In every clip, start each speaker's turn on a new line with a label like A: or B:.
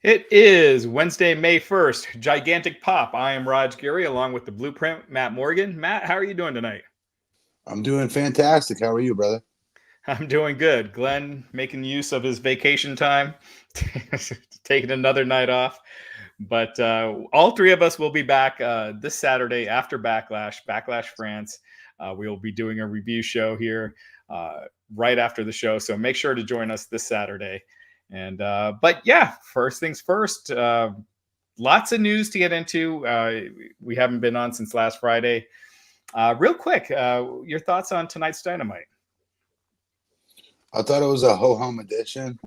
A: It is Wednesday, May 1st. Gigantic Pop. I am Raj Giri along with the Blueprint, Matt Morgan. Matt, how are you doing tonight?
B: I'm doing fantastic. How are you, brother?
A: I'm doing good. Glenn making use of his vacation time, taking another night off. But all three of us will be back this Saturday after Backlash France. We will be doing a review show here right after the show. So make sure to join us this Saturday. And but yeah, first things first. Lots of news to get into. We haven't been on since last Friday. Real quick, your thoughts on tonight's Dynamite?
B: I thought it was a ho-hum edition.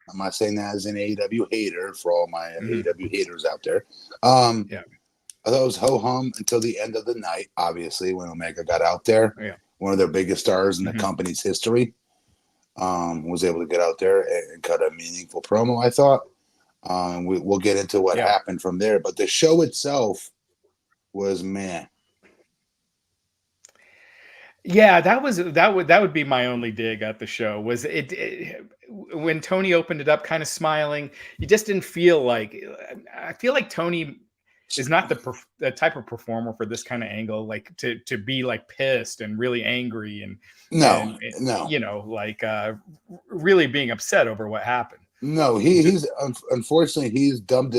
B: I'm not saying that as an AEW hater for all my AEW haters out there.
A: Yeah.
B: I thought it was ho-hum until the end of the night, obviously, when Omega got out there.
A: Yeah.
B: One of their biggest stars in the company's history. Was able to get out there and cut a meaningful promo, I thought. We'll get into what happened from there. But the show itself was meh.
A: Yeah, that would be my only dig at the show. Was it when Tony opened it up, kind of smiling? You just didn't feel like. I feel like Tony is not the type of performer for this kind of angle, like to be like pissed and really angry and
B: No,
A: you know, like really being upset over what happened.
B: No, he's unfortunately he's dubbed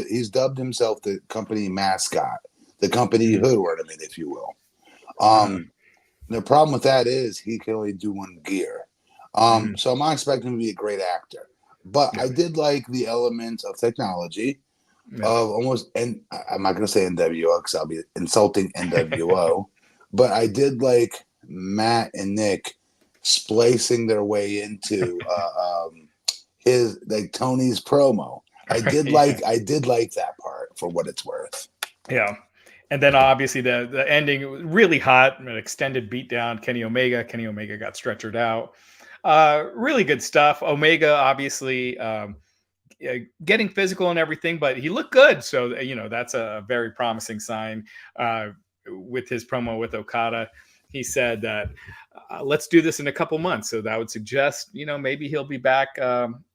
B: himself the company mascot, the company hood ornament, if you will. The problem with that is he can only do one gear. So I'm not expecting him to be a great actor, but I did like the elements of technology of almost, and I'm not going to say NWO because I'll be insulting NWO, but I did like Matt and Nick splicing their way into his like Tony's promo. I did like that part for what it's worth.
A: Yeah. And then obviously the ending was really hot, an extended beatdown. Kenny Omega got stretchered out. Really good stuff. Omega obviously getting physical and everything, but he looked good. So, you know, that's a very promising sign with his promo with Okada. He said that let's do this in a couple months. So that would suggest, you know, maybe he'll be back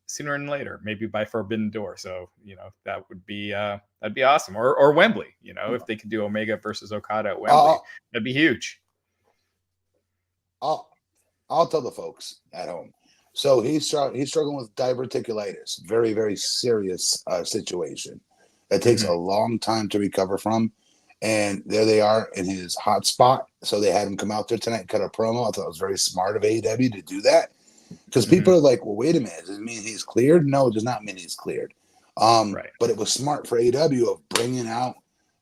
A: sooner than later, maybe by Forbidden Door. So, you know, that would be that'd be awesome. Or Wembley, you know, if they could do Omega versus Okada at Wembley, that'd be huge.
B: I'll tell the folks at home. So he's struggling with diverticulitis, very, very serious situation that takes a long time to recover from. And there they are in his hot spot. So they had him come out there tonight and cut a promo. I thought it was very smart of AEW to do that. Because people are like, well, wait a minute. Does it mean he's cleared? No, it does not mean he's cleared. But it was smart for AEW of bringing out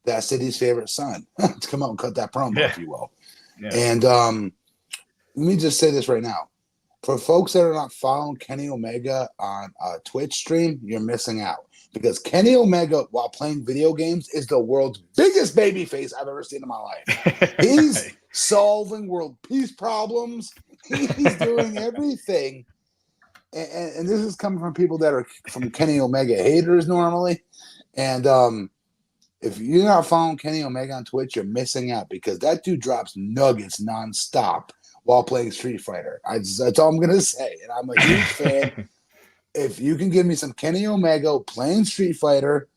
B: that city's favorite son to come out and cut that promo, if you will. Yeah. And let me just say this right now. For folks that are not following Kenny Omega on a Twitch stream, you're missing out. Because Kenny Omega, while playing video games, is the world's biggest babyface I've ever seen in my life. He's solving world peace problems. He's doing everything. And this is coming from people that are from Kenny Omega haters normally. And if you're not following Kenny Omega on Twitch, you're missing out because that dude drops nuggets nonstop while playing Street Fighter. That's all I'm going to say. And I'm a huge fan. If you can give me some Kenny Omega playing Street Fighter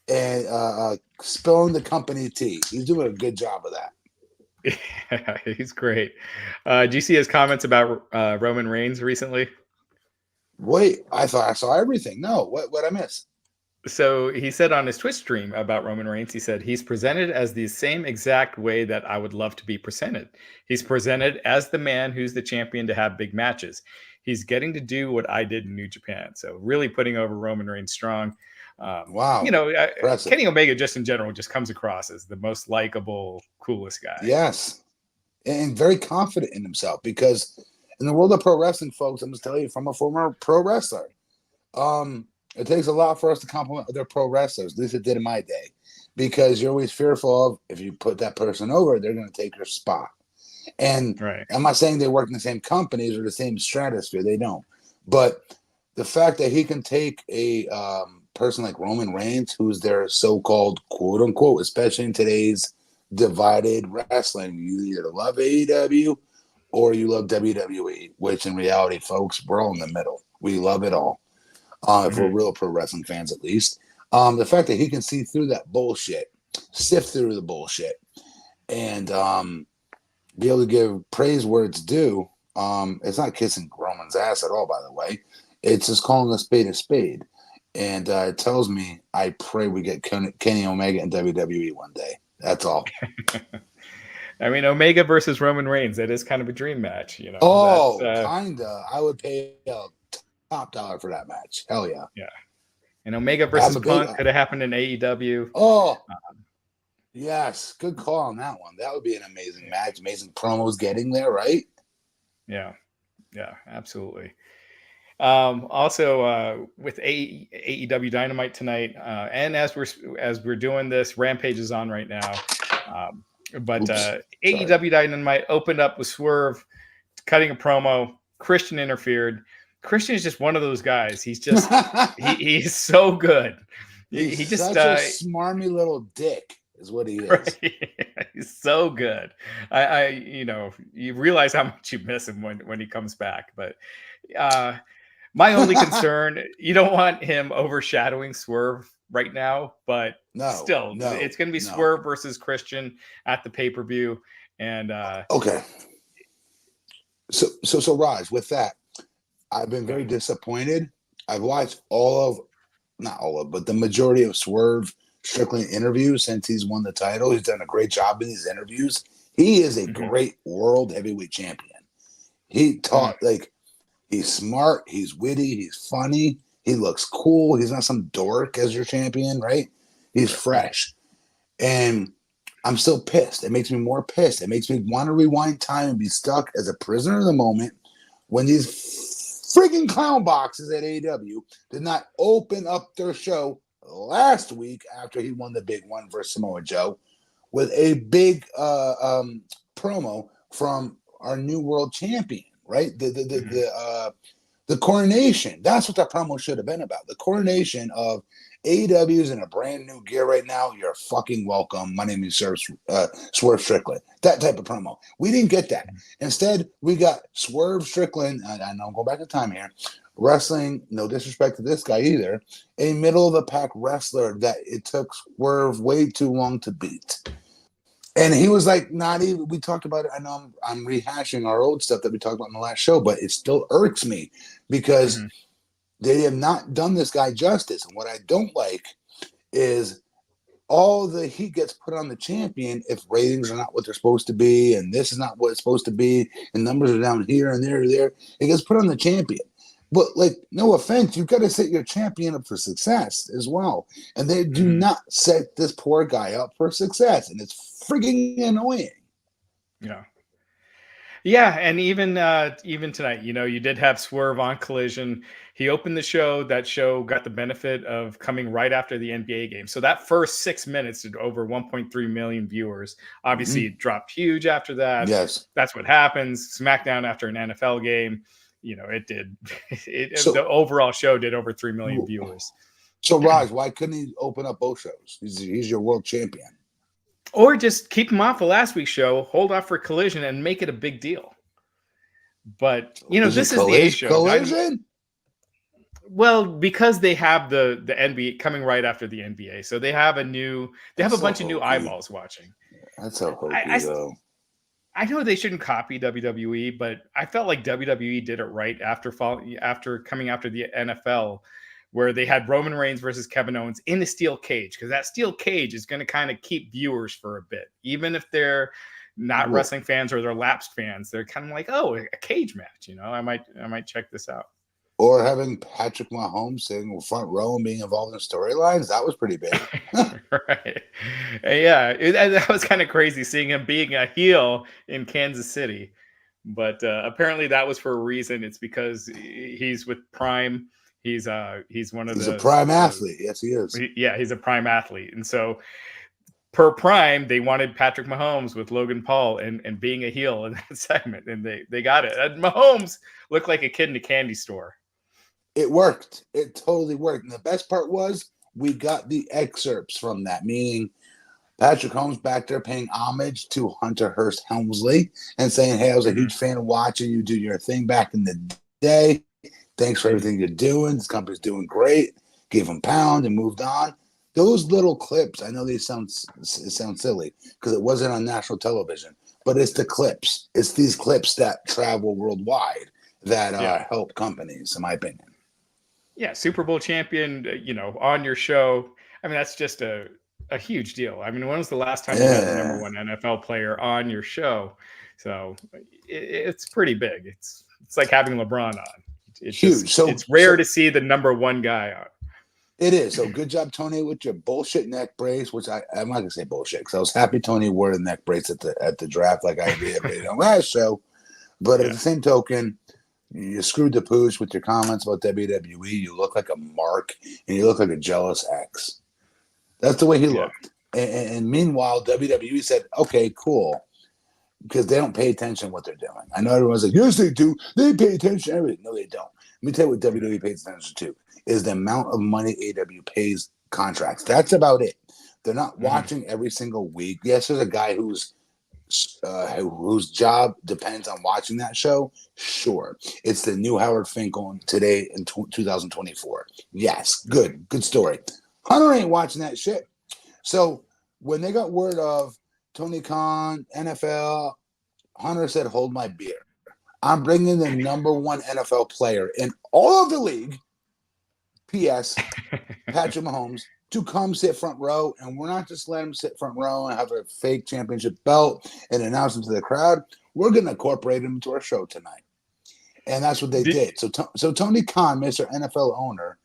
B: and spilling the company tea, he's doing a good job of that.
A: Yeah, he's great. Do you see his comments about Roman Reigns recently?
B: Wait, I thought I saw everything. No, what I miss?
A: So he said on his Twitch stream about Roman Reigns, he said, he's presented as the same exact way that I would love to be presented. He's presented as the man who's the champion to have big matches. He's getting to do what I did in New Japan. So really putting over Roman Reigns strong.
B: Wow.
A: You know, Kenny Omega just in general just comes across as the most likable, coolest guy.
B: Yes. And very confident in himself because in the world of pro wrestling, folks, I'm just telling you from a former pro wrestler, it takes a lot for us to compliment other pro wrestlers. At least it did in my day because you're always fearful of if you put that person over, they're going to take your spot. And I'm not saying they work in the same companies or the same stratosphere. They don't. But the fact that he can take a person like Roman Reigns, who's their so-called quote-unquote, especially in today's divided wrestling, you either love AEW or you love WWE, which in reality, folks, we're all in the middle. We love it all. if we're real pro wrestling fans at least. The fact that he can see through that bullshit, sift through the bullshit, and be able to give praise where it's due. It's not kissing Roman's ass at all, by the way. It's just calling a spade. And it tells me, I pray we get Kenny Omega in WWE one day. That's all.
A: I mean, Omega versus Roman Reigns, that is kind of a dream match, you know.
B: Oh, kinda. I would pay a top dollar for that match. Hell yeah.
A: Yeah. And Omega versus Punk could have happened in AEW.
B: Oh, yes. Good call on that one. That would be an amazing match. Amazing promos getting there, right?
A: Yeah. Yeah, absolutely. Also, with AEW Dynamite tonight, and as we're doing this, Rampage is on right now. But AEW Dynamite opened up with Swerve cutting a promo. Christian interfered. Christian is just one of those guys. He's just he's so good.
B: He's just such a smarmy little dick is what he is.
A: Right? He's so good. I you realize how much you miss him when he comes back. But my only concern, you don't want him overshadowing Swerve right now, but still, it's going to be Swerve versus Christian at the pay-per-view. And
B: okay. So Raj, with that, I've been very disappointed. I've watched not all of, but the majority of Swerve Strickland interviews since he's won the title. He's done a great job in these interviews. He is a great world heavyweight champion. He taught he's smart, he's witty, he's funny, he looks cool. He's not some dork as your champion, right? He's fresh. And I'm still pissed. It makes me more pissed. It makes me want to rewind time and be stuck as a prisoner of the moment when these freaking clown boxes at AEW did not open up their show last week after he won the big one versus Samoa Joe with a big promo from our new world champion, right? The coronation. That's what that promo should have been about. The coronation of AEW's in a brand new gear right now. You're fucking welcome. My name is Swerve Strickland. That type of promo. We didn't get that. Instead, we got Swerve Strickland. I know I'm going back in time here. Wrestling, no disrespect to this guy either, a middle of the pack wrestler that it took Swerve way too long to beat. And he was like, not even, we talked about it. I know I'm rehashing our old stuff that we talked about in the last show, but it still irks me because they have not done this guy justice. And what I don't like is all the heat gets put on the champion if ratings are not what they're supposed to be, and this is not what it's supposed to be, and numbers are down here and there. It gets put on the champion. But, no offense, you've got to set your champion up for success as well. And they do not set this poor guy up for success. And it's freaking annoying.
A: Yeah. Yeah, and even tonight, you did have Swerve on Collision. He opened the show. That show got the benefit of coming right after the NBA game. So that first 6 minutes did over 1.3 million viewers. Obviously, it dropped huge after that.
B: Yes.
A: That's what happens. SmackDown after an NFL game. It did. The overall show did over 3 million viewers.
B: So, Raj, why couldn't he open up both shows? He's your world champion.
A: Or just keep him off of last week's show, hold off for Collision, and make it a big deal. But, this is the A show.
B: Collision?
A: Well, because they have the NBA coming right after the NBA. So they have a bunch of new eyeballs watching.
B: That's so hokey, though.
A: I know they shouldn't copy WWE, but I felt like WWE did it right after coming after the NFL, where they had Roman Reigns versus Kevin Owens in a steel cage, because that steel cage is going to kind of keep viewers for a bit, even if they're not wrestling fans or they're lapsed fans. They're kind of like, oh, a cage match, I might check this out.
B: Or having Patrick Mahomes sitting in front row and being involved in storylines, that was pretty big.
A: Right. Yeah, that was kind of crazy seeing him being a heel in Kansas City. But apparently that was for a reason. It's because he's with Prime. He's one of
B: He's a Prime athlete. Yes, he is.
A: Yeah, he's a Prime athlete. And so per Prime, they wanted Patrick Mahomes with Logan Paul and being a heel in that segment. And they got it. And Mahomes looked like a kid in a candy store.
B: It worked. It totally worked. And the best part was we got the excerpts from that, meaning Patrick Mahomes back there paying homage to Hunter Hearst Helmsley and saying, hey, I was a huge fan of watching you do your thing back in the day. Thanks for everything you're doing. This company's doing great. Gave him pound and moved on. Those little clips, I know they sound silly because it wasn't on national television, but it's the clips. It's these clips that travel worldwide that help companies, in my opinion.
A: Yeah, Super Bowl champion, on your show. I mean, that's just a huge deal. I mean, when was the last time you had the number one NFL player on your show? So it's pretty big. It's like having LeBron on. It's
B: huge.
A: It's rare to see the number one guy on.
B: It is. So good job, Tony, with your bullshit neck brace, which I'm not gonna say bullshit because I was happy Tony wore the neck brace at the draft like I did on last show. But at the same token, you screwed the pooch with your comments about WWE. You look like a mark and you look like a jealous ex. That's the way he looked. And meanwhile, WWE said, okay, cool. Because they don't pay attention to what they're doing. I know everyone's like, yes, they do. They pay attention to everything. No, they don't. Let me tell you what WWE pays attention to is the amount of money AEW pays contracts. That's about it. They're not watching every single week. Yes, there's a guy whose job depends on watching that show. Sure. It's the new Howard Finkel today in 2024. Yes, good story. Hunter ain't watching that shit. So when they got word of Tony Khan, NFL, Hunter said, hold my beer. I'm bringing the number one NFL player in all of the league, P.S., Patrick Mahomes, to come sit front row. And we're not just letting him sit front row and have a fake championship belt and announce him to the crowd. We're going to incorporate him into our show tonight. And that's what they did. So Tony Khan, Mr. NFL owner,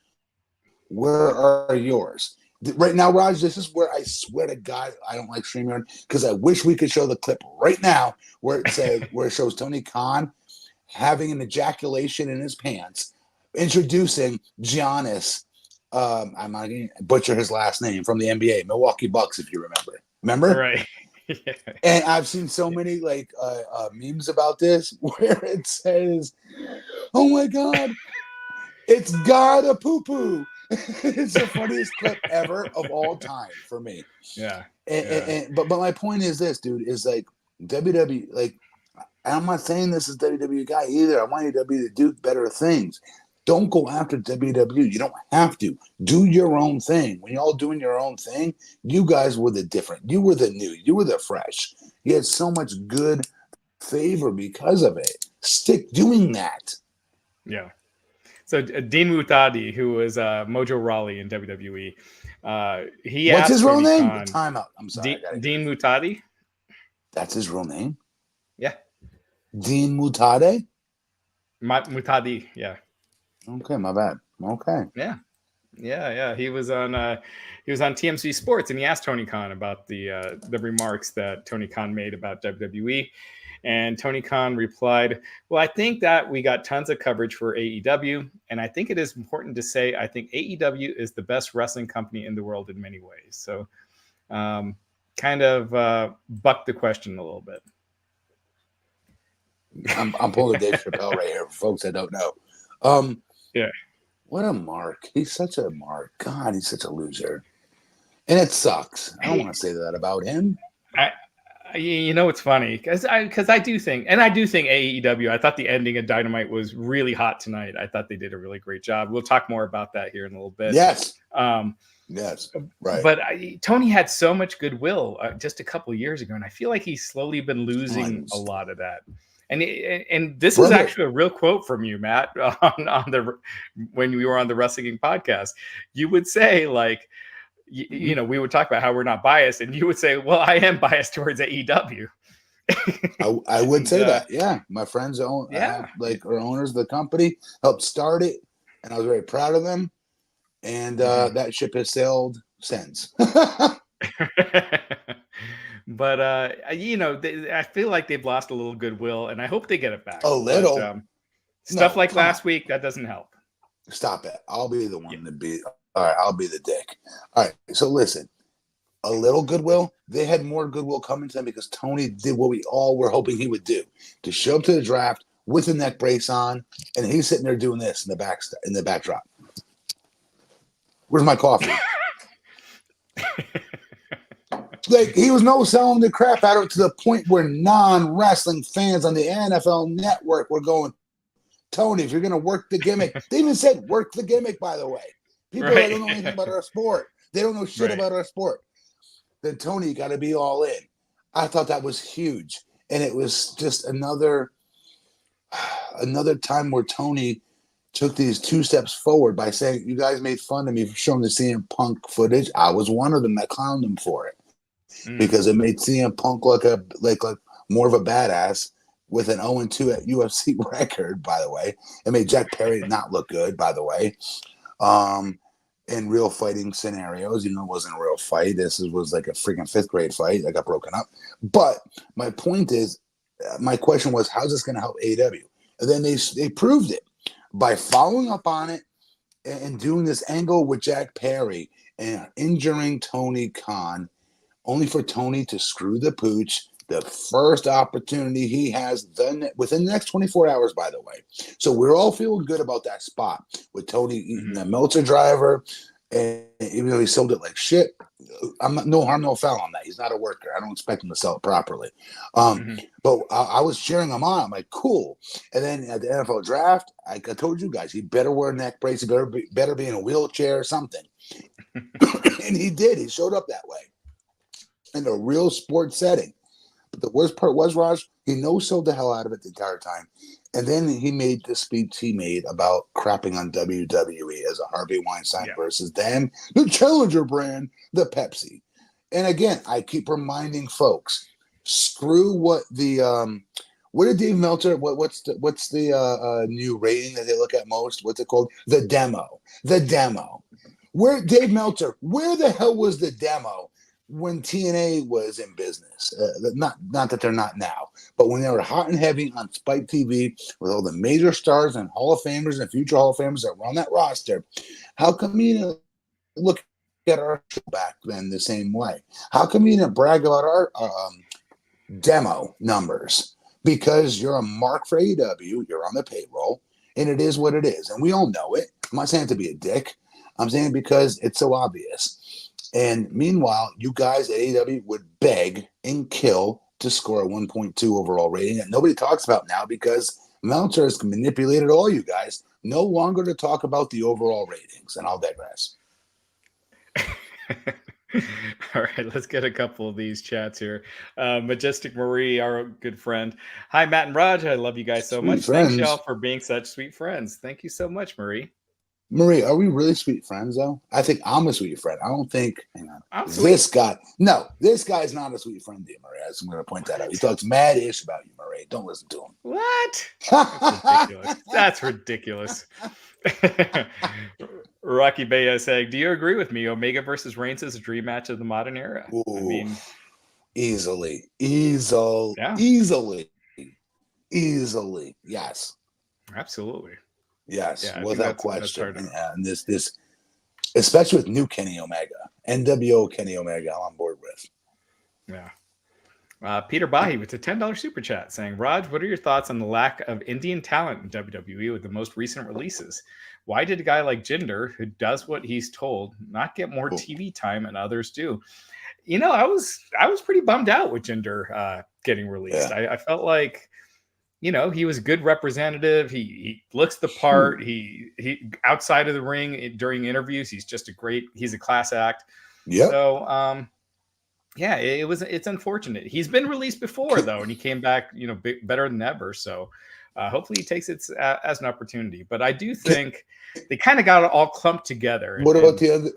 B: where are yours? Right now, Raj, this is where I swear to God I don't like StreamYard because I wish we could show the clip right now where it shows Tony Khan having an ejaculation in his pants, introducing Giannis. I'm not going to butcher his last name from the NBA, Milwaukee Bucks, if you remember. Remember?
A: Right. Yeah.
B: And I've seen so many memes about this where it says, "Oh my God, it's God a poo poo." It's the funniest clip ever of all time for me.
A: Yeah.
B: But my point is this, dude, is like WWE, like I'm not saying this is WWE guy either. I want AEW to do better things. Don't go after WWE. You don't have to. Do your own thing. When you're all doing your own thing, you guys were the different. You were the new. You were the fresh. You had so much good favor because of it. Stick doing that.
A: Yeah. So Dean Muhtadi, who was Mojo Rawley in WWE, he
B: What's
A: asked
B: his real
A: Tony
B: name?
A: Khan,
B: Timeout. I'm sorry.
A: Dean Muhtadi.
B: That's his real name?
A: Yeah.
B: Dean Muhtadi?
A: Muhtadi, yeah.
B: Okay, my bad. Okay.
A: Yeah. He was on TMZ Sports, and he asked Tony Khan about the remarks that Tony Khan made about WWE. And Tony Khan replied, well, I think that we got tons of coverage for AEW. And I think it is important to say, I think AEW is the best wrestling company in the world in many ways. So kind of bucked the question a little bit.
B: I'm pulling a Dave Chappelle right here for folks that don't know.
A: Yeah.
B: What a mark. He's such a mark. God, he's such a loser. And it sucks. I don't want to say that about him.
A: It's funny because I do think AEW, I thought the ending of Dynamite was really hot tonight. I thought they did a really great job. We'll talk more about that here in a little bit.
B: Yes. Yes. Right.
A: But Tony had so much goodwill just a couple of years ago, and I feel like he's slowly been losing a lot of that. And this is actually a real quote from you, Matt, when we were on the Wrestling podcast. You would say like, we would talk about how we're not biased, and you would say, well, I am biased towards AEW.
B: I would say that. Yeah. My friends are owners of the company, helped start it, and I was very proud of them. And that ship has sailed since.
A: But I feel like they've lost a little goodwill, and I hope they get it back.
B: A little.
A: But, stuff like last week, that doesn't help.
B: Stop it. I'll be the one to be. All right, I'll be the dick. All right, so listen, a little goodwill. They had more goodwill coming to them because Tony did what we all were hoping he would do, to show up to the draft with a neck brace on, and he's sitting there doing this in the backdrop. Where's my coffee? Like, he was selling the crap out of it to the point where non-wrestling fans on the NFL network were going, Tony, if you're going to work the gimmick, they even said work the gimmick, by the way. People that don't know anything about our sport. They don't know shit about our sport. Then Tony, you got to be all in. I thought that was huge. And it was just another time where Tony took these 2 steps forward by saying, you guys made fun of me for showing the CM Punk footage. I was one of them that clowned him for it because it made CM Punk look like more of a badass with an 0-2 at UFC record, by the way. It made Jack Perry not look good, by the way. In real fighting scenarios, it wasn't a real fight. This was like a freaking 5th grade fight that got broken up. But my point is, my question was, how's this going to help AEW? And then they proved it by following up on it and doing this angle with Jack Perry and injuring Tony Khan, only for Tony to screw the pooch the first opportunity he has then within the next 24 hours, by the way. So we're all feeling good about that spot with Tony eating the Meltzer driver. And even though he sold it like shit, no harm, no foul on that. He's not a worker. I don't expect him to sell it properly. But I was cheering him on. I'm like, cool. And then at the NFL draft, I told you guys, he better wear a neck brace. He better be in a wheelchair or something. And he did. He showed up that way in a real sports setting. But the worst part was, Raj, he no-sold the hell out of it the entire time. And then he made the speech he made about crapping on WWE as a Harvey Weinstein versus them, the challenger brand, the Pepsi. And again, I keep reminding folks, screw what the what did Dave Meltzer, what's the new rating that they look at most? What's it called? The demo. The demo. Where Dave Meltzer, where the hell was the demo when TNA was in business? Not that they're not now, but when they were hot and heavy on Spike TV with all the major stars and Hall of Famers and future Hall of Famers that were on that roster, how come you didn't look at our show back then the same way? How come you didn't brag about our demo numbers? Because you're a mark for AEW, you're on the payroll, and it is what it is. And we all know it. I'm not saying it to be a dick. I'm saying because it's so obvious. And meanwhile, you guys at AEW would beg and kill to score a 1.2 overall rating that nobody talks about now because Meltzer has manipulated all you guys no longer to talk about the overall ratings. And I'll digress.
A: All right, let's get a couple of these chats here. Majestic Marie, our good friend. Hi, Matt and Raj. I love you guys so much. Thanks, y'all, for being such sweet friends. Thank you so much, Marie.
B: Marie, are we really sweet friends, though? I think I'm a sweet friend. I don't think, hang on, this guy, no, this guy's not a sweet friend to you, Marie. I'm going to point that out. He talks mad-ish about you, Marie. Don't listen to him.
A: What? That's ridiculous. That's ridiculous. Rocky Baya saying, do you agree with me? Omega versus Reigns is a dream match of the modern era.
B: Ooh,
A: I mean,
B: easily.
A: Yeah.
B: Easily. Yes.
A: Absolutely.
B: Yes,
A: Yeah,
B: without question. And this, especially with new Kenny Omega, NWO Kenny Omega, I'm on board with.
A: Yeah. Peter Bahi with a $10 super chat saying, Raj, what are your thoughts on the lack of Indian talent in WWE with the most recent releases? Why did a guy like Jinder, who does what he's told, not get more TV time and others do? I was pretty bummed out with Jinder getting released. Yeah. I felt like, he was a good representative. He looks the part. He outside of the ring during interviews, he's a class act.
B: Yeah.
A: So, it's unfortunate. He's been released before though, and he came back, better than ever. So, hopefully he takes it as an opportunity. But I do think they kind of got it all clumped together.
B: What about the other?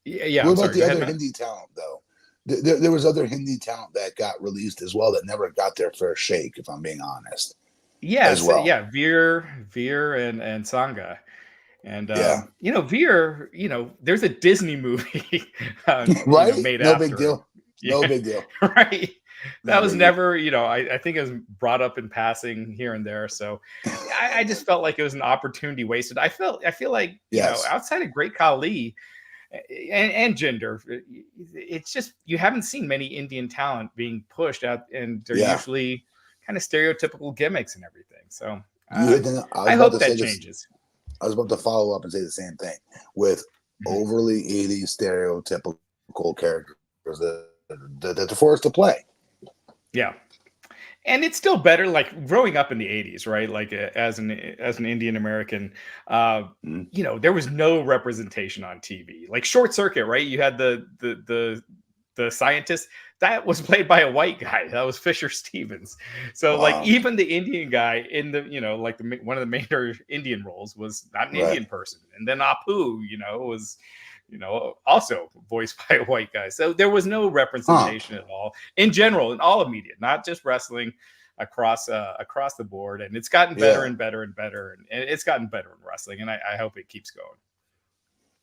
A: Yeah.
B: What about the other Hindi talent though? There was other Hindi talent that got released as well that never got their fair shake, if I'm being honest.
A: Yeah, as well. Veer and Sangha. And Veer, there's a Disney movie
B: right?
A: made
B: no
A: after
B: big deal.
A: Yeah.
B: No big deal.
A: Right. That was never, I think it was brought up in passing here and there. So I just felt like it was an opportunity wasted. I feel like, outside of Great Khali and Jinder, it's just, you haven't seen many Indian talent being pushed out, and they're usually kind of stereotypical gimmicks and everything. So I hope that changes.
B: I was about to follow up and say the same thing with overly 80s stereotypical characters that they're forced to play.
A: Yeah. And it's still better, like growing up in the 80s, right? Like as an Indian American,
B: Mm,
A: there was no representation on TV. Like Short Circuit, right? You had the scientist that was played by a white guy. That was Fisher Stevens. So like
B: wow.
A: even the Indian guy in the like one of the major Indian roles was not an
B: Right.
A: Indian person. And then Apu, was also voiced by a white guy. So there was no
B: Huh.
A: representation at all in general in all of media, not just wrestling, across the board. And it's gotten better
B: Yeah.
A: and better and better, and it's gotten better in wrestling. And I hope it keeps going.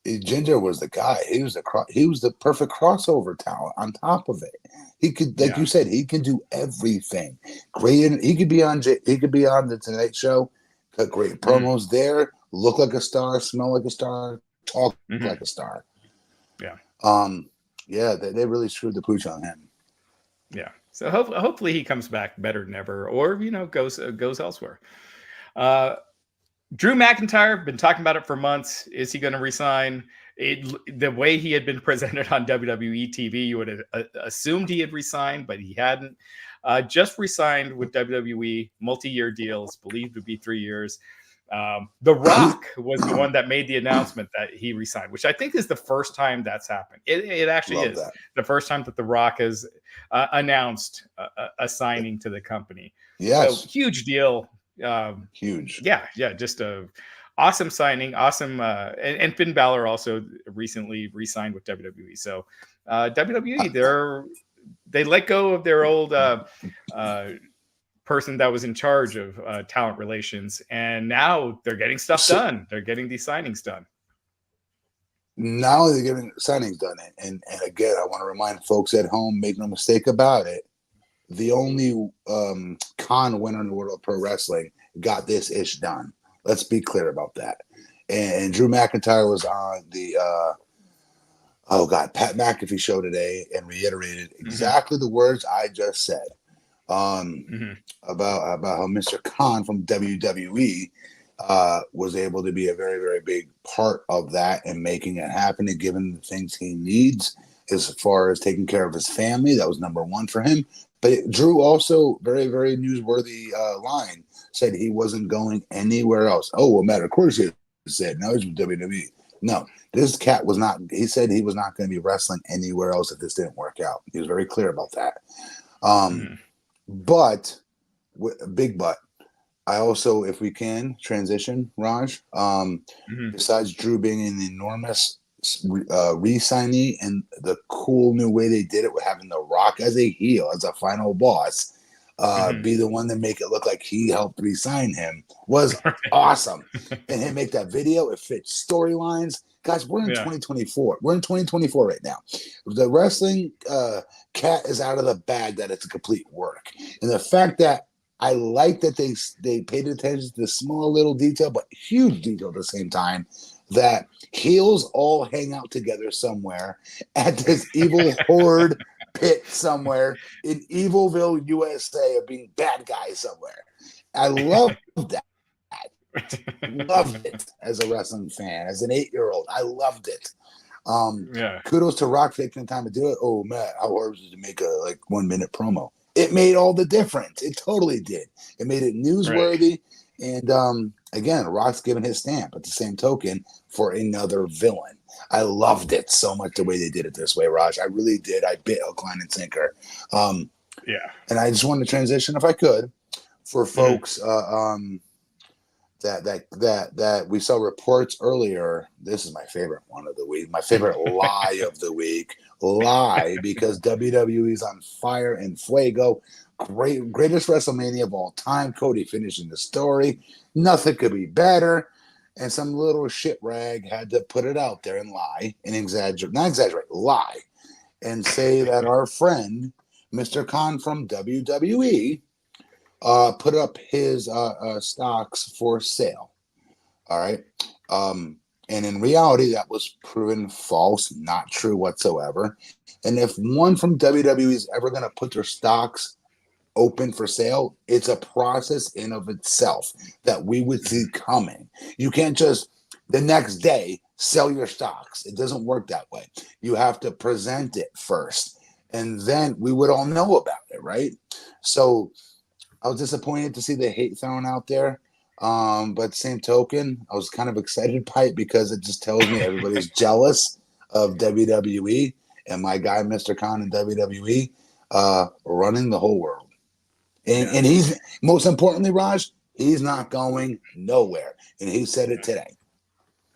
B: Ginger was the guy. He was the perfect crossover talent. On top of it, he could, like
A: Yeah.
B: you said, he can do everything. Great. He could be on. He could be on the Tonight Show. Cut great
A: Hmm.
B: promos there. Look like a star. Smell like a star. Talk
A: Hmm.
B: like a star.
A: Yeah.
B: Um. Yeah. They really screwed the pooch on him.
A: Yeah. So hopefully he comes back better than ever, or goes elsewhere. Uh, Drew McIntyre, been talking about it for months. Is he going to resign? The way he had been presented on WWE TV, you would have assumed he had resigned, but he hadn't. Just resigned with WWE, multi-year deals, believed to be 3 years. The Rock was the one that made the announcement that he resigned, which I think is the first time that's happened. It actually
B: Love
A: is
B: that.
A: the first time that The Rock has announced a signing to the company. So
B: Yes.
A: huge deal.
B: Huge.
A: Yeah, just a awesome signing, awesome. And Finn Balor also recently re-signed with WWE. So WWE, they let go of their old uh, person that was in charge of talent relations, and now they're getting stuff
B: So
A: done. They're getting these signings done.
B: now they're getting signings done, and again, I want to remind folks at home: make no mistake about it. The only con winner in the world of pro wrestling got this ish done. Let's be clear about that. And Drew McIntyre was on the Pat McAfee show today and reiterated
A: Hmm.
B: exactly the words I just said um,
A: Hmm.
B: about how Mr. Khan from WWE was able to be a very, very big part of that and making it happen and giving the things he needs as far as taking care of his family. That was number one for him. But Drew also, very, very newsworthy line, said he wasn't going anywhere else. Oh, well, Matt, of course he said, no, he's with WWE. No, this cat was not, he said he was not going to be wrestling anywhere else if this didn't work out. He was very clear about that.
A: Hmm.
B: But, big but, I also, if we can, transition, Raj.
A: Hmm.
B: Besides Drew being an enormous re-signee and the cool new way they did it with having The Rock as a heel, as a final boss,
A: Hmm.
B: be the one to make it look like he helped re-sign him was awesome. And him make that video, it fits storylines. Guys, we're in
A: Yeah.
B: 2024. We're in 2024 right now. The wrestling cat is out of the bag that it's a complete work. And the fact that I like that they paid attention to the small little detail, but huge detail at the same time, that heels all hang out together somewhere at this evil horde pit somewhere in Evilville, USA, of being bad guys somewhere. I love that. Loved it as a wrestling fan, as an 8-year-old. I loved it.
A: Yeah.
B: Kudos to Rock taking the time to do it. Oh, Matt, how hard was it to make a 1 minute promo? It made all the difference. It totally did. It made it
A: Right.
B: newsworthy. And again, Rock's giving his stamp at the same token for another villain. I loved it so much the way they did it this way, Raj. I really did. I bit hook, line, and sinker. Um,
A: Yeah.
B: and I just wanted to transition, if I could, for
A: Hmm.
B: folks that we saw reports earlier. This is my favorite one of the week. My favorite lie of the week. Lie because WWE is on fire and fuego. Greatest WrestleMania of all time. Cody finishing the story. Nothing could be better. And some little shit rag had to put it out there and lie and lie and say that our friend, Mr. Khan from WWE, put up his stocks for sale. All right. And in reality, that was proven false, not true whatsoever. And if one from WWE is ever going to put their stocks open for sale, it's a process in of itself that we would see coming. You can't just the next day sell your stocks. It doesn't work that way. You have to present it first, and then we would all know about it, right? So I was disappointed to see the hate thrown out there. But same token, I was kind of excited by it because it just tells me everybody's jealous of WWE and my guy, Mr. Khan in WWE, running the whole world. And he's, most importantly, Raj, he's not going nowhere. And he said it today.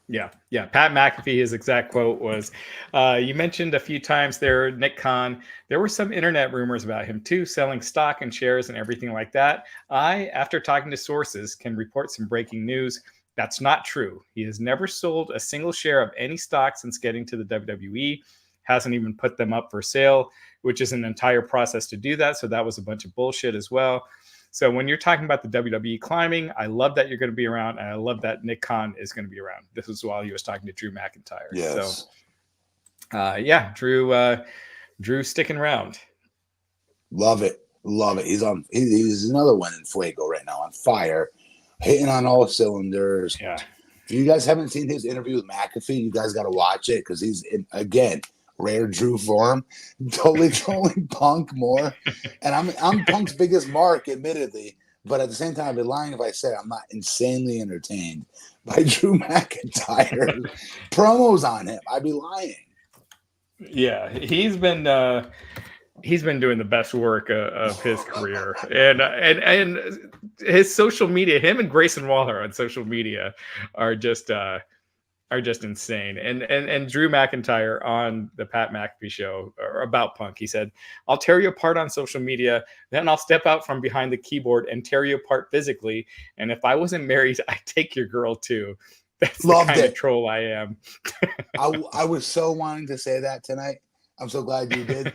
A: Yeah. Pat McAfee, his exact quote was, you mentioned a few times there, Nick Khan, there were some internet rumors about him too, selling stock and shares and everything like that. I, after talking to sources, can report some breaking news. That's not true. He has never sold a single share of any stock since getting to the WWE, hasn't even put them up for sale, which is an entire process to do that. So that was a bunch of bullshit as well. So when you're talking about the WWE climbing, I love that you're going to be around, and I love that Nick Khan is going to be around. This was while he was talking to Drew McIntyre.
B: Yes.
A: So, Drew sticking around.
B: Love it. He's another one in Fuego right now, on fire, hitting on all cylinders.
A: Yeah.
B: If you guys haven't seen his interview with McAfee, you guys got to watch it because he's again rare Drew form, totally trolling Punk more. And I'm Punk's biggest mark, admittedly, but at the same time, I'd be lying if I said I'm not insanely entertained by Drew McIntyre promos on him. I'd be lying.
A: Yeah, he's been doing the best work of his career, and his social media. Him and Grayson Waller on social media are just insane. And Drew McIntyre on the Pat McAfee show or about Punk, he said, "I'll tear you apart on social media, then I'll step out from behind the keyboard and tear you apart physically. And if I wasn't married, I'd take your girl too." That's
B: Loved
A: the kind
B: it.
A: of troll I am.
B: I was so wanting to say that tonight. I'm so glad you did.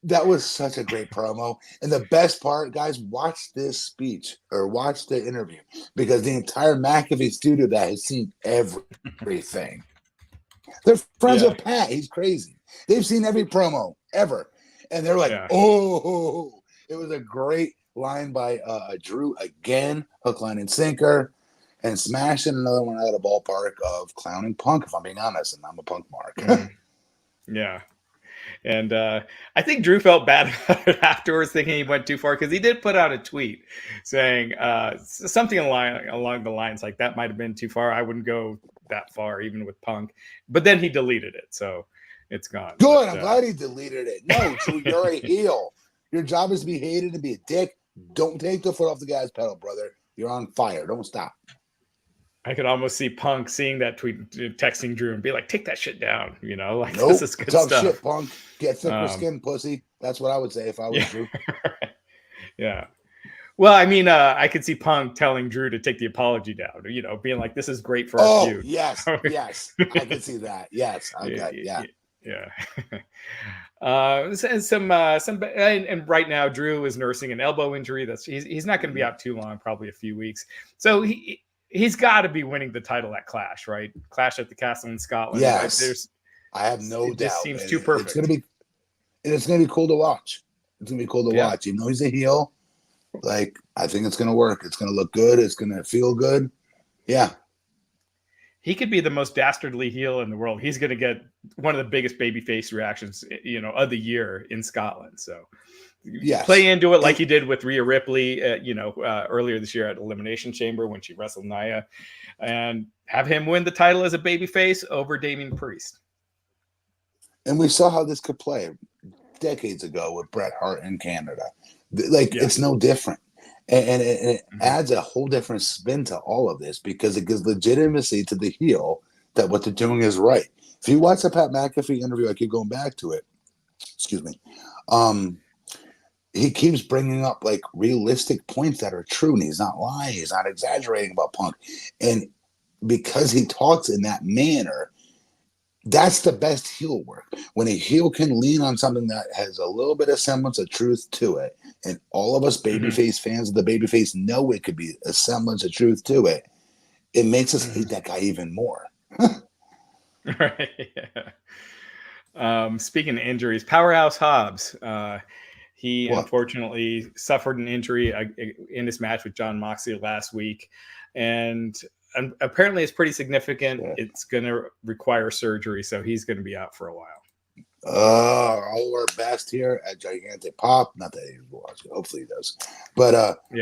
B: That was such a great promo. And the best part, guys, watch this speech or watch the interview because the entire McAfee studio that has seen everything. They're friends with Pat. He's crazy. They've seen every promo ever. And they're like, oh, it was a great line by Drew again, hook, line, and sinker. And smashing another one out of the ballpark of clowning Punk, if I'm being honest, and I'm a Punk mark.
A: Yeah. And I think Drew felt bad about it afterwards, thinking he went too far, because he did put out a tweet saying something along the lines like, that might have been too far. I wouldn't go that far, even with Punk. But then he deleted it, so it's gone.
B: Good. I'm glad he deleted it. No, Drew, you're a heel. Your job is to be hated and be a dick. Don't take the foot off the gas pedal, brother. You're on fire. Don't stop.
A: I could almost see Punk seeing that tweet, texting Drew and be like, take that shit down. You know, like,
B: nope.
A: This is good
B: Tough
A: stuff.
B: Shit, Punk. Get thicker skin, pussy. That's what I would say if I was Drew.
A: Yeah. Well, I mean, I could see Punk telling Drew to take the apology down, you know, being like, this is great for our feud.
B: Yes. Yes. I could see that. Yes. Okay. Yeah.
A: And right now, Drew is nursing an elbow injury. He's not going to be out too long, probably a few weeks. So he's got to be winning the title at Clash, right? Clash at the Castle in Scotland.
B: Yes,
A: right?
B: I have no doubt.
A: It just seems too perfect.
B: It's gonna be cool to watch. It's gonna be cool to watch. Even though he's a heel, like I think it's gonna work. It's gonna look good. It's gonna feel good. Yeah.
A: He could be the most dastardly heel in the world. He's going to get one of the biggest babyface reactions, you know, of the year in Scotland. So play into it like he did with Rhea Ripley, earlier this year at Elimination Chamber when she wrestled Nia, and have him win the title as a babyface over Damian Priest.
B: And we saw how this could play decades ago with Bret Hart in Canada. It's no different. And it adds a whole different spin to all of this because it gives legitimacy to the heel that what they're doing is right. If you watch the Pat McAfee interview, I keep going back to it. Excuse me. He keeps bringing up like realistic points that are true, and he's not lying. He's not exaggerating about Punk. And because he talks in that manner, that's the best heel work. When a heel can lean on something that has a little bit of semblance of truth to it, and all of us babyface fans of the babyface know it could be a semblance of truth to it, it makes us hate that guy even more.
A: Right. Yeah. Speaking of injuries, Powerhouse Hobbs, he unfortunately suffered an injury in his match with Jon Moxley last week, and apparently it's pretty significant. It's going to require surgery, so he's going to be out for a while.
B: All of our best here at Gigantic Pop. Not that he watches it. Hopefully he does. But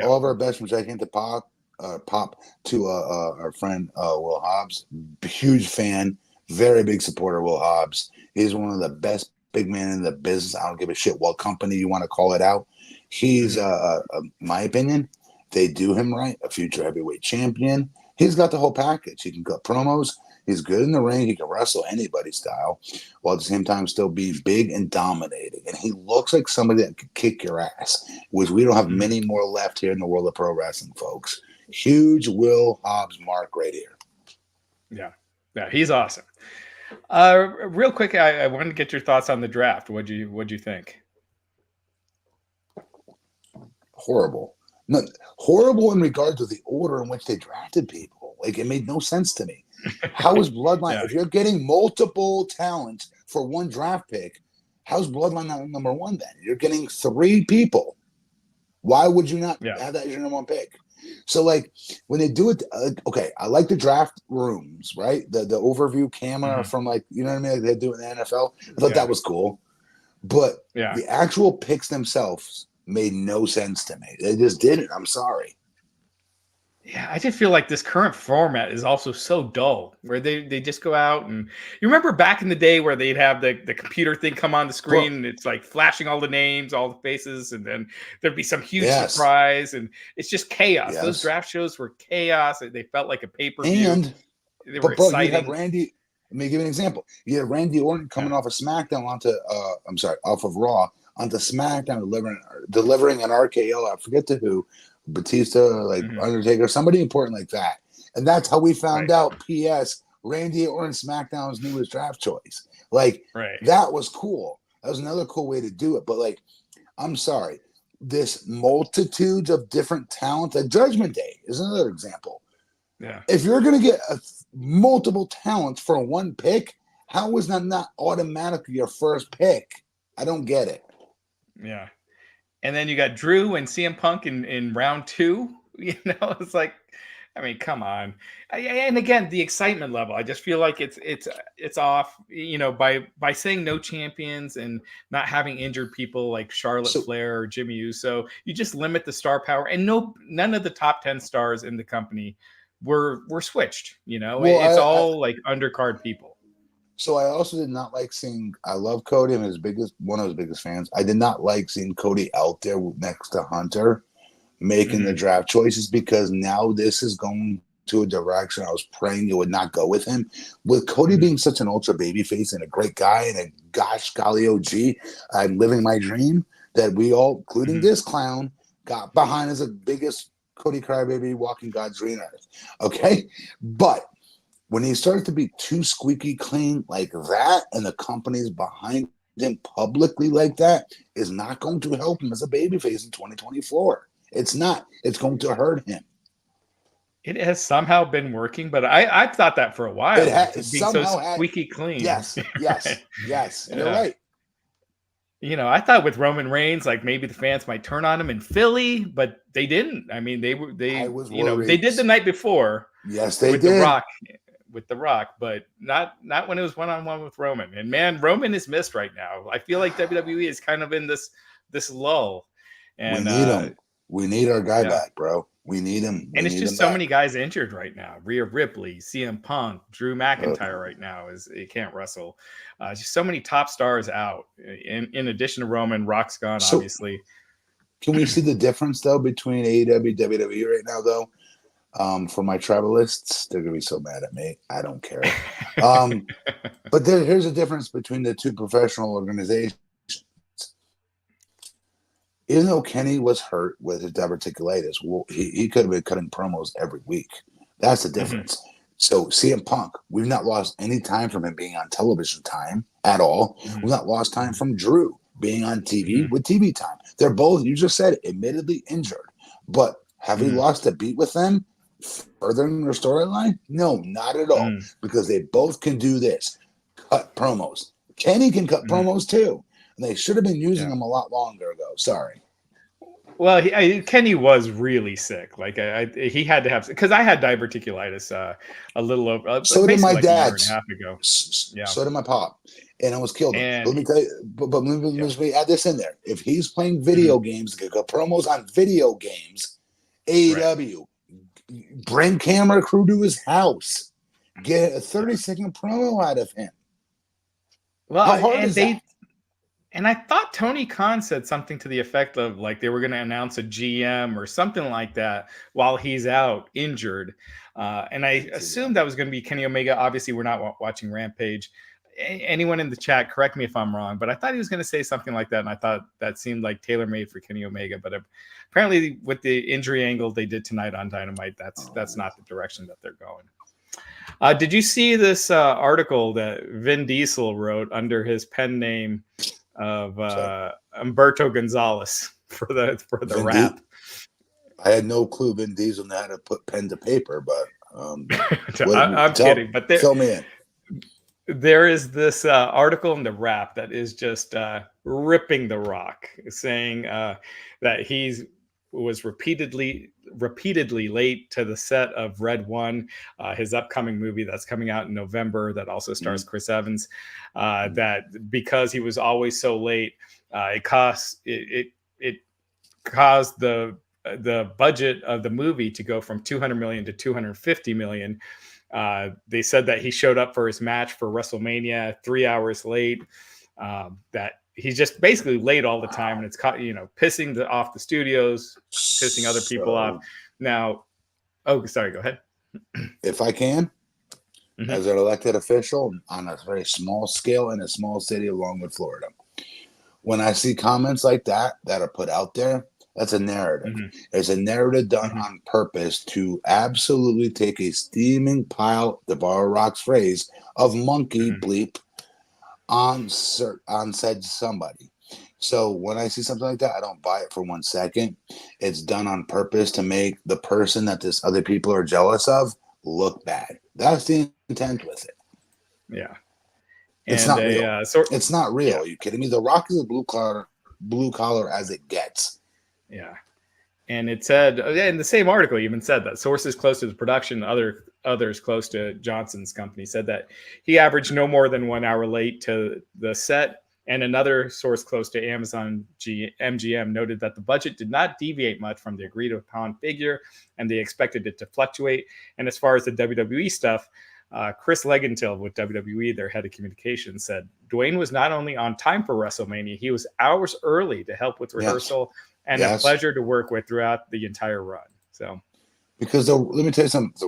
B: all of our best from Gigantic Pop. Pop to our friend Will Hobbs. Huge fan. Very big supporter of Will Hobbs. He's one of the best big men in the business. I don't give a shit what company you want to call it out. He's, my opinion, they do him right. A future heavyweight champion. He's got the whole package. He can cut promos. He's good in the ring. He can wrestle anybody's style, while at the same time still be big and dominating. And he looks like somebody that could kick your ass, which we don't have many more left here in the world of pro wrestling, folks. Huge Will Hobbs mark right here.
A: Yeah, he's awesome. Real quick, I wanted to get your thoughts on the draft. What'd you think?
B: Horrible. No, horrible in regard to the order in which they drafted people. Like, it made no sense to me. How is Bloodline, if you're getting multiple talents for one draft pick, how's Bloodline not number one then? You're getting 3 people. Why would you not have that as your number one pick? So, like, when they do it, okay, I like the draft rooms, right? The overview camera from, like, you know what I mean? Like they do in the NFL. I thought that was cool. But the actual picks themselves made no sense to me. They just didn't. I'm sorry.
A: Yeah, I just feel like this current format is also so dull, where they just go out and you remember back in the day where they'd have the computer thing come on the screen and it's like flashing all the names, all the faces, and then there'd be some huge surprise, and it's just chaos. Those draft shows were chaos. They felt like a pay-per-view.
B: And
A: they were exciting.
B: You had Randy. Let me give you an example. You had Randy Orton coming off of SmackDown off of Raw onto SmackDown, delivering an RKO. I forget to who. Batista, like Undertaker, somebody important like that. And that's how we found out, P.S., Randy Orton, SmackDown's newest draft choice. Like, that was cool. That was another cool way to do it. But, like, I'm sorry. This multitudes of different talents, like Judgment Day is another example.
A: Yeah.
B: If you're going to get multiple talents for one pick, how is that not automatically your first pick? I don't get it.
A: Yeah. And then you got Drew and CM Punk in round 2. You know, it's like, I mean, come on. And again, the excitement level, I just feel like it's off. You know, by saying no champions and not having injured people like Charlotte Flair or Jimmy Uso, you just limit the star power. And none of the top 10 stars in the company were switched. You know, it's all like undercard people.
B: So I also did not like seeing. I love Cody. I'm one of his biggest fans. I did not like seeing Cody out there next to Hunter, making the draft choices, because now this is going to a direction I was praying it would not go with him. With Cody being such an ultra babyface and a great guy and a gosh golly OG, I'm living my dream that we all, including this clown, got behind as the biggest Cody crybaby walking God's green earth. Okay, but when he started to be too squeaky clean like that, and the company's behind him publicly like that, is not going to help him as a babyface in 2024. It's not. It's going to hurt him.
A: It has somehow been working, but I've thought that for a while.
B: It has
A: being so squeaky clean.
B: Yes. And you're right.
A: You know, I thought with Roman Reigns, like maybe the fans might turn on him in Philly, but they didn't. I mean, they they did the night before.
B: Yes, they
A: did. With The Rock, but not when it was one-on-one with Roman. And man, Roman is missed right now. I feel like WWE is kind of in this lull. And
B: we need him. We need our guy back, bro. We need him.
A: And it's just so many guys injured right now. Rhea Ripley, CM Punk, Drew McIntyre right now he can't wrestle. Just so many top stars out. In addition to Roman, Rock's gone, obviously.
B: Can we see the difference though between AEW and WWE right now though? For my tribalists, they're gonna be so mad at me. I don't care. But here's a difference between the two professional organizations. Even though Kenny was hurt with his diverticulitis, he could have been cutting promos every week. That's the difference. So CM Punk, we've not lost any time from him being on television time at all. We've not lost time from Drew being on TV with TV time. They're both, you just said, admittedly injured. But have we lost a beat with them? Furthering their storyline? No, not at all. Because they both can do this. Cut promos. Kenny can cut promos too. And they should have been using them a lot longer ago. Sorry.
A: Well, Kenny was really sick. Like he had to have, because I had diverticulitis a little over,
B: So did
A: basically
B: my
A: like a year
B: dad.
A: and a half ago. Yeah,
B: So did my pop, and I was killed. But
A: and
B: let me tell you, but
A: yeah,
B: let me add this in there. If he's playing
A: mhm,
B: video games, got promos on video games,
A: right.
B: AEW, bring camera crew to his house, get a 30-second promo out of him. How
A: Well,
B: hard is that?
A: and I thought Tony Khan said something to the effect of like they were going to announce a GM or something like that while he's out injured. And I assumed that was going to be Kenny Omega. Obviously, we're not watching Rampage. Anyone in the chat, correct me if I'm wrong, but I thought he was going to say something like that. And I thought that seemed like tailor made for Kenny Omega. But apparently, with the injury angle they did tonight on Dynamite, that's not the direction that they're going. Did you see this article that Vin Diesel wrote under his pen name of Humberto Gonzalez for the rap?
B: I had no clue Vin Diesel knew how to put pen to paper, but
A: I'm kidding. But
B: fill me in.
A: There is this article in the Wrap that is just ripping The Rock, saying that he was repeatedly late to the set of Red One, his upcoming movie that's coming out in November that also stars Chris Evans. That because he was always so late, it caused the budget of the movie to go from 200 million to 250 million. They said that he showed up for his match for WrestleMania 3 hours late. That he's just basically late all the time, and it's pissing off the studios, pissing other people off. Now, sorry, go ahead.
B: If I can, as an elected official on a very small scale in a small city along with Florida, when I see comments like that are put out there, that's a narrative. It's a narrative done on purpose to absolutely take a steaming pile, to borrow Rock's phrase, of monkey bleep on said somebody. So when I see something like that, I don't buy it for 1 second. It's done on purpose to make the person that this other people are jealous of look bad. That's the intent with it.
A: Yeah.
B: It's not real. It's not real. Yeah. Are you kidding me? The Rock is as blue collar as it gets.
A: Yeah. And it said, in the same article, even said that sources close to the production, others close to Johnson's company, said that he averaged no more than 1 hour late to the set. And another source close to Amazon MGM noted that the budget did not deviate much from the agreed upon figure, and they expected it to fluctuate. And as far as the WWE stuff, Chris Legentil with WWE, their head of communications, said Dwayne was not only on time for WrestleMania, he was hours early to help with rehearsal. Yes. And a pleasure to work with throughout the entire run. So,
B: because let me tell you something, The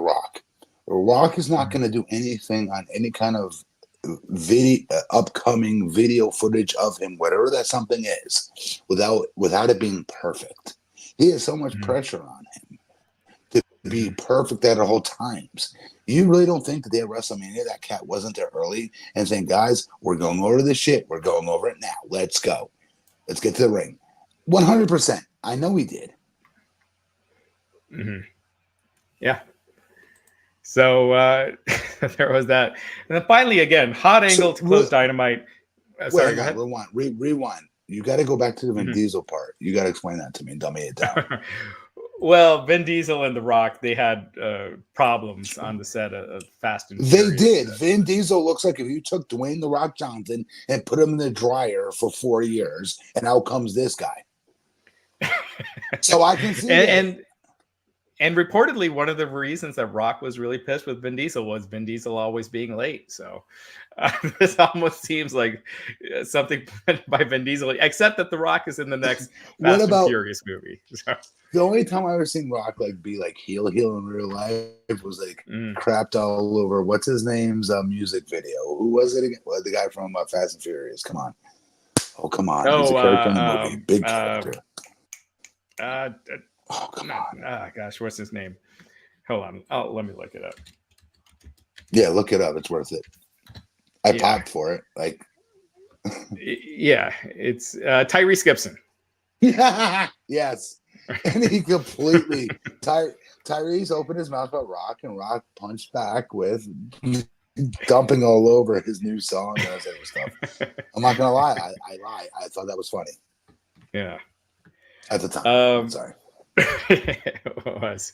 B: Rock is not going to do anything on any kind of upcoming video footage of him, whatever that something is, without it being perfect. He has so much pressure on him to be perfect at all times. You really don't think that they at WrestleMania that cat wasn't there early and saying, guys, we're going over this shit. We're going over it now. Let's go. Let's get to the ring. 100%. I know he did.
A: Yeah. So there was that. And then finally, again, hot angle to close Dynamite. Sorry, go ahead.
B: Rewind. You got to go back to the Vin Diesel part. You got to explain that to me and dummy it down.
A: Well, Vin Diesel and The Rock, they had problems on the set of Fast and Furious.
B: They did. Vin Diesel looks like if you took Dwayne The Rock Johnson and put him in the dryer for 4 years, and out comes this guy. So I can see
A: and reportedly one of the reasons that Rock was really pissed with Vin Diesel was Vin Diesel always being late. So this almost seems like something by Vin Diesel, except that The Rock is in the next Fast and Furious movie. So.
B: The only time I ever seen Rock be heel in real life was crapped all over what's his name's music video. Who was it again? Well, the guy from Fast and Furious. Come on. He's a character in the movie. Big character. Come on.
A: Gosh, what's his name? Hold on. Let me look it up.
B: Yeah, look it up. It's worth it. I popped for it.
A: Yeah, it's Tyrese Gibson.
B: Yes. And he completely Tyrese opened his mouth about Rock, and Rock punched back with dumping all over his new song and that stuff. I'm not gonna lie. I thought that was funny.
A: Yeah.
B: at the time. Sorry.
A: It was.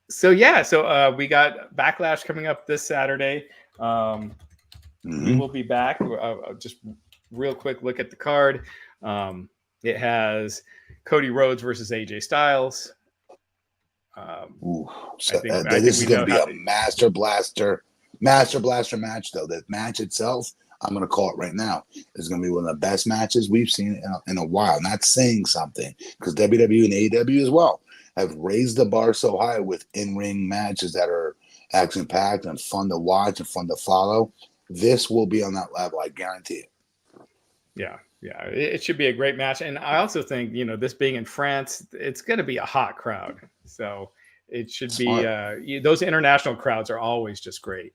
A: So we got Backlash coming up this Saturday. We will be back. Just real quick look at the card. It has Cody Rhodes versus AJ Styles.
B: This is going to be a master blaster match, though. The match itself, I'm going to call it right now, is going to be one of the best matches we've seen in a while. Not saying something, because WWE and AEW as well have raised the bar so high with in-ring matches that are action-packed and fun to watch and fun to follow. This will be on that level, I guarantee it.
A: Yeah, it should be a great match. And I also think, this being in France, it's going to be a hot crowd. So it should be, those international crowds are always just great.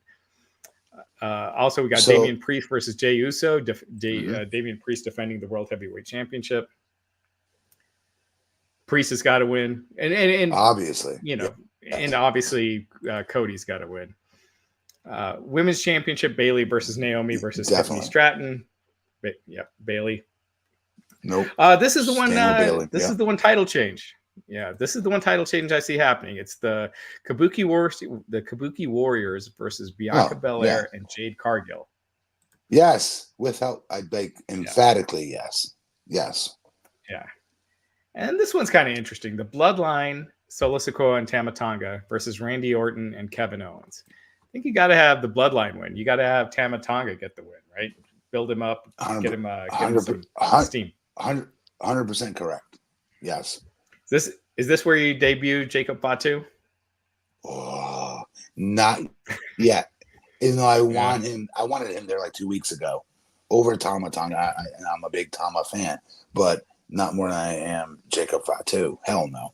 A: Also, we got Damian Priest versus Jey Uso. Damian Priest defending the World Heavyweight Championship. Priest has got to win. And
B: obviously,
A: and obviously Cody's got to win. Women's Championship, Bayley versus Naomi versus Tiffany Stratton. Bayley. Nope. This is the one. This is the one title change. Yeah, this is the one title change I see happening. It's the Kabuki Warriors versus Bianca Belair and Jade Cargill.
B: Yes, emphatically yes.
A: Yeah, and this one's kind of interesting. The Bloodline, Solo Sikoa and Tama Tonga versus Randy Orton and Kevin Owens. I think you got to have the Bloodline win. You got to have Tama Tonga get the win, right? Build him up, get him some steam.
B: 100% correct. Yes.
A: Is this where you debut Jacob Fatu?
B: Oh, not yet. I wanted him there like 2 weeks ago over Tama Tonga. I'm a big Tama fan, but not more than I am Jacob Fatu. Hell no.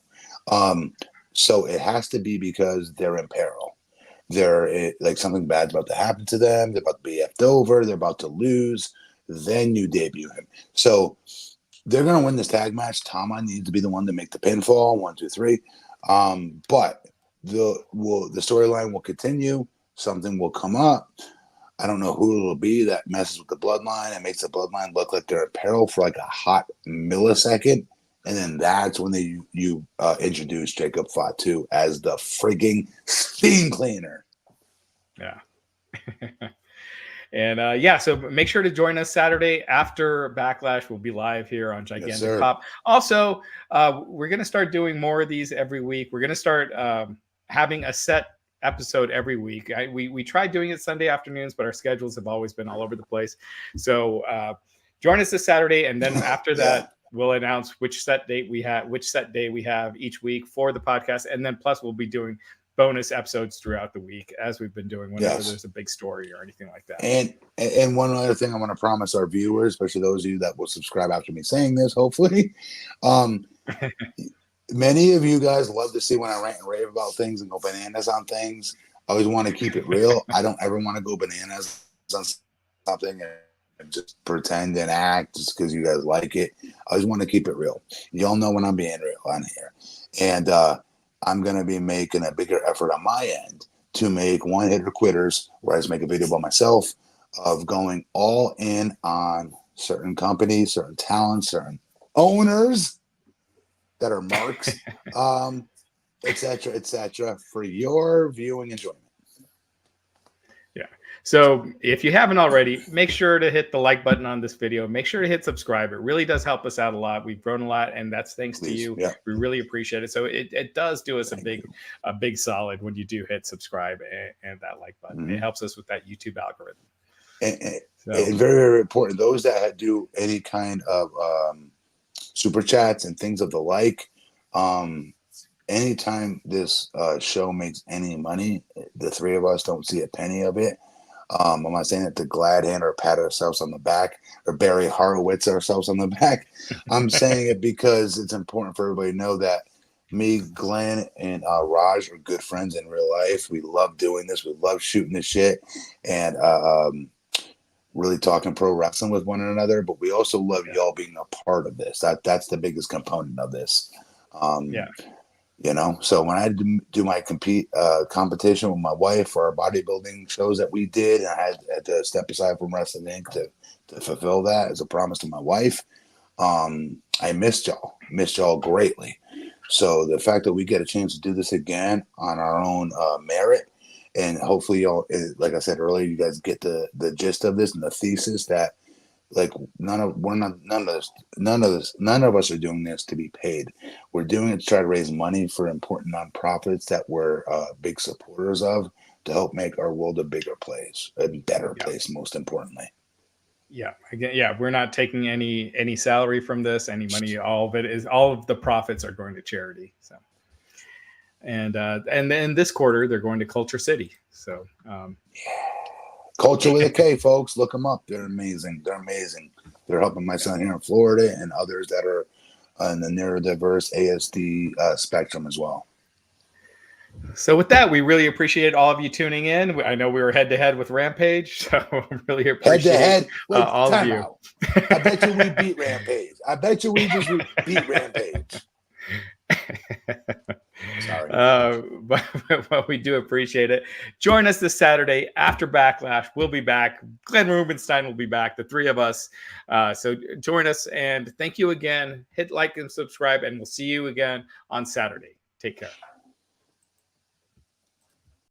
B: So it has to be because they're in peril. They're like something bad's about to happen to them. They're about to be effed over. They're about to lose. Then you debut him. So they're going to win this tag match. Tama needs to be the one to make the pinfall. 1, 2, 3. But the storyline will continue. Something will come up. I don't know who it'll be that messes with the Bloodline and makes the Bloodline look like they're in peril for like a hot millisecond. And then that's when you introduce Jacob Fatu as the frigging steam cleaner.
A: Yeah. And so make sure to join us Saturday after Backlash. We'll be live here on Gigantic Pop. Also, we're going to start doing more of these every week. We're going to start having a set episode every week. We tried doing it Sunday afternoons, but our schedules have always been all over the place. So join us this Saturday, and then after that, we'll announce which set day we have each week for the podcast, and then plus we'll be doing bonus episodes throughout the week as we've been doing whenever there's a big story or anything like that.
B: And one other thing I want to promise our viewers, especially those of you that will subscribe after me saying this, hopefully, many of you guys love to see when I rant and rave about things and go bananas on things. I always want to keep it real. I don't ever want to go bananas on something and just pretend and act just because you guys like it. I always want to keep it real. Y'all know when I'm being real on here. And I'm going to be making a bigger effort on my end to make one-hitter quitters, where I just make a video by myself of going all in on certain companies, certain talents, certain owners that are marks, et cetera, for your viewing enjoyment.
A: Yeah. So if you haven't already, make sure to hit the like button on this video. Make sure to hit subscribe. It really does help us out a lot. We've grown a lot, and that's thanks to you. Yeah. We really appreciate it. So it does do us a big solid when you do hit subscribe and that like button. Mm-hmm. It helps us with that YouTube algorithm.
B: And very, very important. Those that do any kind of super chats and things of the like, anytime this show makes any money, the three of us don't see a penny of it. I'm not saying it to glad hand or pat ourselves on the back or Barry Horowitz ourselves on the back. I'm saying it because it's important for everybody to know that me, Glenn, and Raj are good friends in real life. We love doing this. We love shooting the shit and really talking pro wrestling with one another. But we also love y'all being a part of this. That's the biggest component of this. So when I do my competition with my wife for our bodybuilding shows that we did, and I had to step aside from Wrestling Inc. to fulfill that as a promise to my wife, I missed y'all greatly. So the fact that we get a chance to do this again on our own merit, and hopefully y'all, like I said earlier, you guys get the gist of this and the thesis that like none of us are doing this to be paid. We're doing it to try to raise money for important nonprofits that we're big supporters of to help make our world a bigger place, a better place, most importantly.
A: Yeah, again, yeah, we're not taking any salary from this, any money. All of the profits are going to charity. So, and then this quarter they're going to Culture City. So,
B: Culture with a K, folks. Look them up. They're amazing. They're helping my son here in Florida and others that are in the neurodiverse ASD spectrum as well.
A: So with that, we really appreciate all of you tuning in. I know we were head to head with Rampage, so really appreciate
B: head to head.
A: All of you.
B: Out. I bet you we beat Rampage. I bet you we just beat Rampage. Sorry.
A: But we do appreciate it. Join us this Saturday after Backlash. We'll be back. Glenn Rubenstein will be back. The three of us. So join us, and thank you again. Hit like and subscribe, and we'll see you again on Saturday. Take care.